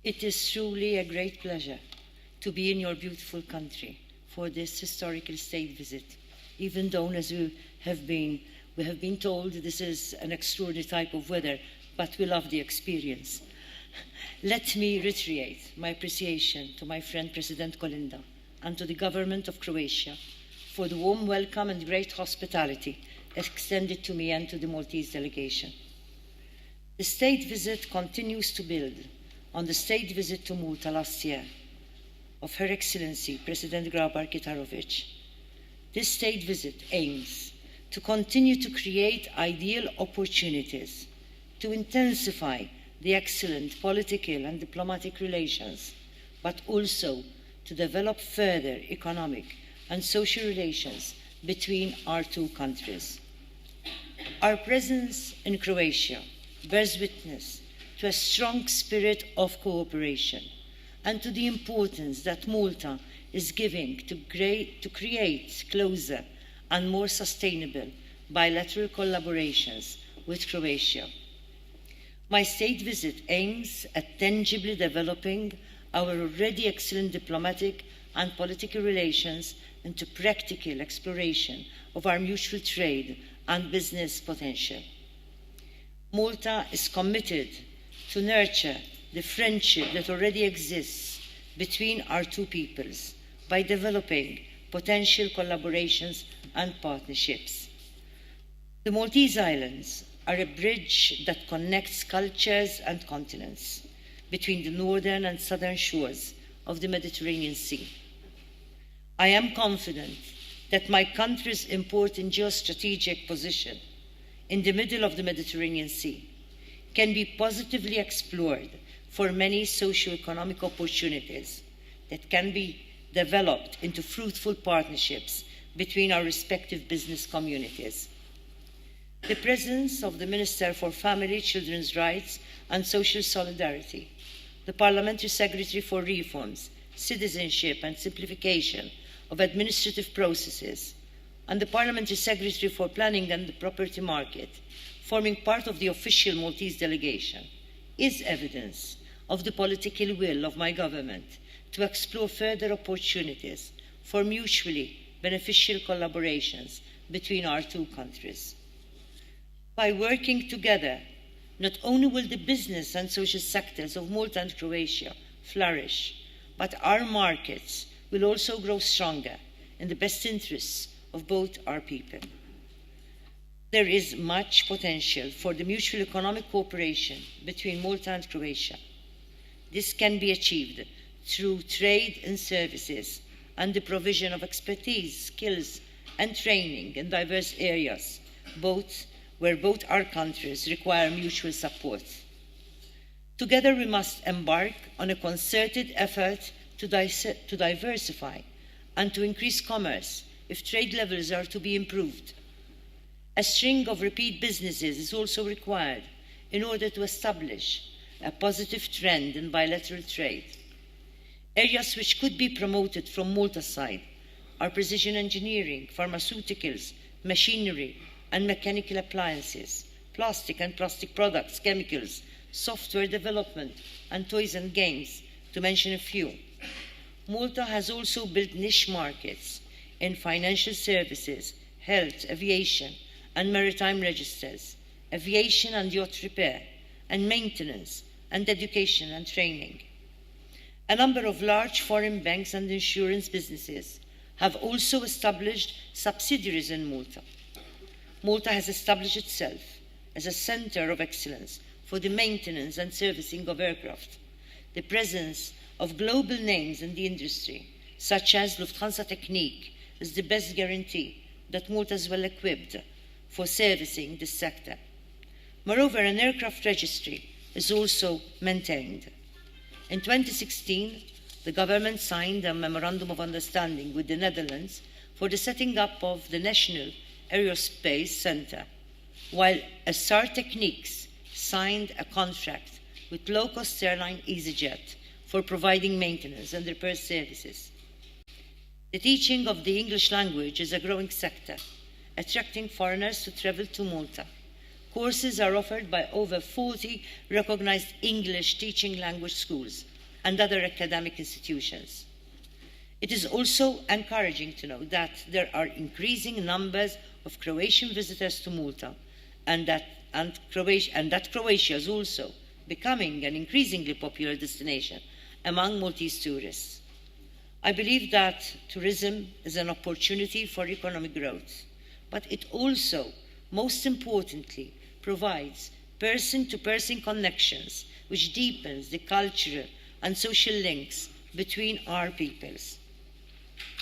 It is truly a great pleasure to be in your beautiful country for this historical state visit, even though, as we have been told this is an extraordinary type of weather, but we love the experience. Let me reiterate my appreciation to my friend President Kolinda and to the government of Croatia for the warm welcome and great hospitality extended to me and to the Maltese delegation. The state visit continues to build on the state visit to Malta last year of Her Excellency President Grabar-Kitarovic. This state visit aims to continue to create ideal opportunities to intensify the excellent political and diplomatic relations, but also to develop further economic and social relations between our two countries. Our presence in Croatia bears witness to a strong spirit of cooperation and to the importance that Malta is giving to create closer and more sustainable bilateral collaborations with Croatia. My state visit aims at tangibly developing our already excellent diplomatic and political relations into practical exploration of our mutual trade and business potential. Malta is committed to nurture the friendship that already exists between our two peoples by developing potential collaborations and partnerships. The Maltese Islands are a bridge that connects cultures and continents between the northern and southern shores of the Mediterranean Sea. I am confident that my country's important geostrategic position in the middle of the Mediterranean Sea can be positively explored for many socio-economic opportunities that can be developed into fruitful partnerships between our respective business communities. The presence of the Minister for Family, Children's Rights and Social Solidarity, the Parliamentary Secretary for Reforms, Citizenship and Simplification of Administrative Processes, and the Parliamentary Secretary for Planning and the Property Market, forming part of the official Maltese delegation, is evidence of the political will of my government to explore further opportunities for mutually beneficial collaborations between our two countries. By working together, not only will the business and social sectors of Malta and Croatia flourish, but our markets will also grow stronger in the best interests of both our people. There is much potential for the mutual economic cooperation between Malta and Croatia. This can be achieved through trade in services and the provision of expertise, skills and training in diverse areas, where both our countries require mutual support. Together we must embark on a concerted effort to diversify and to increase commerce if trade levels are to be improved. A string of repeat businesses is also required in order to establish a positive trend in bilateral trade. Areas which could be promoted from Malta's side are precision engineering, pharmaceuticals, machinery and mechanical appliances, plastic and plastic products, chemicals, software development and toys and games, to mention a few. Malta has also built niche markets in financial services, health, aviation and maritime registers, aviation and yacht repair, and maintenance, and education and training. A number of large foreign banks and insurance businesses have also established subsidiaries in Malta. Malta has established itself as a centre of excellence for the maintenance and servicing of aircraft. The presence of global names in the industry, such as Lufthansa Technik, is the best guarantee that Malta is well equipped for servicing this sector. Moreover, an aircraft registry is also maintained. In 2016, the government signed a memorandum of understanding with the Netherlands for the setting up of the National Aerospace Centre, while SR Techniques signed a contract with low-cost airline EasyJet for providing maintenance and repair services. The teaching of the English language is a growing sector, attracting foreigners to travel to Malta. Courses are offered by over 40 recognized English teaching language schools and other academic institutions. It is also encouraging to know that there are increasing numbers of Croatian visitors to Malta, and that Croatia is also becoming an increasingly popular destination among Maltese tourists. I believe that tourism is an opportunity for economic growth, but it also, most importantly, provides person-to-person connections, which deepens the cultural and social links between our peoples.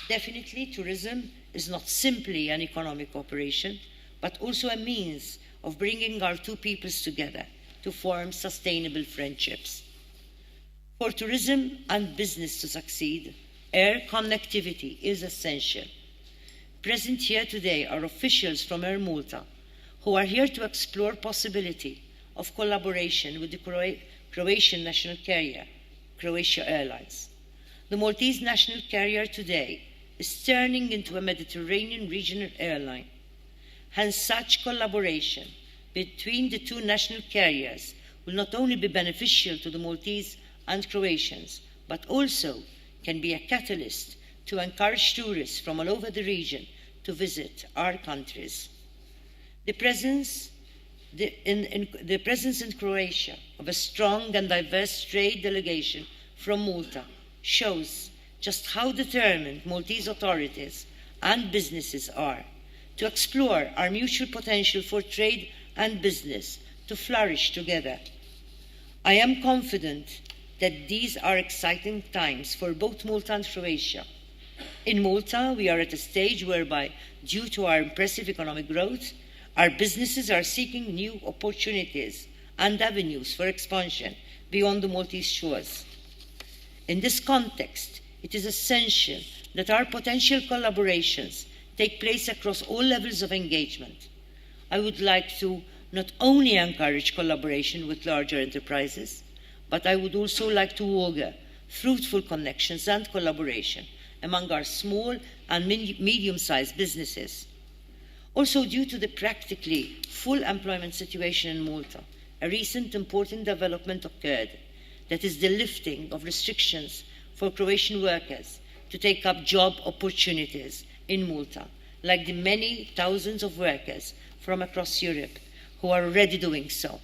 Definitely, tourism is not simply an economic operation, but also a means of bringing our two peoples together to form sustainable friendships. For tourism and business to succeed, air connectivity is essential. Present here today are officials from Air Malta, who are here to explore possibility of collaboration with the Croatian national carrier, Croatia Airlines. The Maltese national carrier today is turning into a Mediterranean regional airline. Hence, such collaboration between the two national carriers will not only be beneficial to the Maltese and Croatians, but also can be a catalyst to encourage tourists from all over the region to visit our countries. The presence in Croatia of a strong and diverse trade delegation from Malta shows just how determined Maltese authorities and businesses are to explore our mutual potential for trade and business to flourish together. I am confident that these are exciting times for both Malta and Croatia. In Malta, we are at a stage whereby, due to our impressive economic growth, our businesses are seeking new opportunities and avenues for expansion beyond the Maltese shores. In this context, it is essential that our potential collaborations take place across all levels of engagement. I would like to not only encourage collaboration with larger enterprises, but I would also like to augur fruitful connections and collaboration among our small and medium-sized businesses. Also, due to the practically full employment situation in Malta, a recent important development occurred, that is the lifting of restrictions for Croatian workers to take up job opportunities in Malta, like the many thousands of workers from across Europe who are already doing so.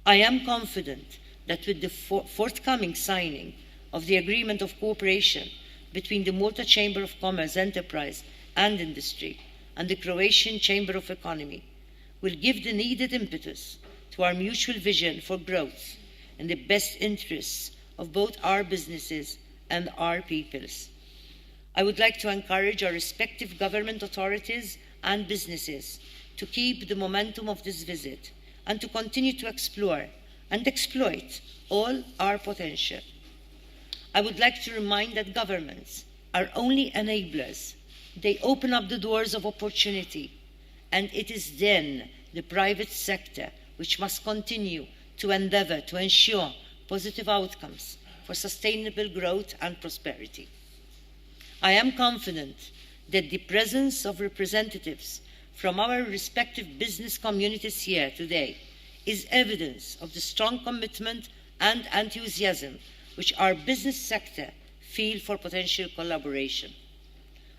I am confident that with the forthcoming signing of the Agreement of Cooperation between the Malta Chamber of Commerce, Enterprise and Industry and the Croatian Chamber of Economy, will give the needed impetus to our mutual vision for growth in the best interests of both our businesses and our peoples. I would like to encourage our respective government authorities and businesses to keep the momentum of this visit and to continue to explore and exploit all our potential. I would like to remind that governments are only enablers. They open up the doors of opportunity, and it is then the private sector which must continue to endeavour to ensure positive outcomes for sustainable growth and prosperity. I am confident that the presence of representatives from our respective business communities here today is evidence of the strong commitment and enthusiasm which our business sector feel for potential collaboration.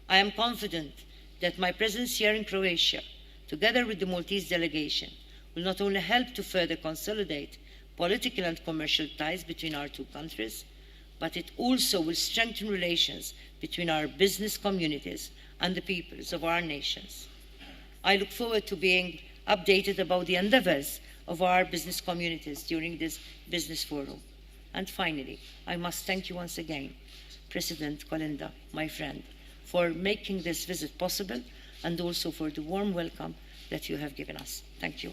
I am confident that my presence here in Croatia, together with the Maltese delegation, will not only help to further consolidate political and commercial ties between our two countries, but it also will strengthen relations between our business communities and the peoples of our nations. I look forward to being updated about the endeavours of our business communities during this business forum. And finally, I must thank you once again, President Kolinda, my friend, for making this visit possible and also for the warm welcome that you have given us. Thank you.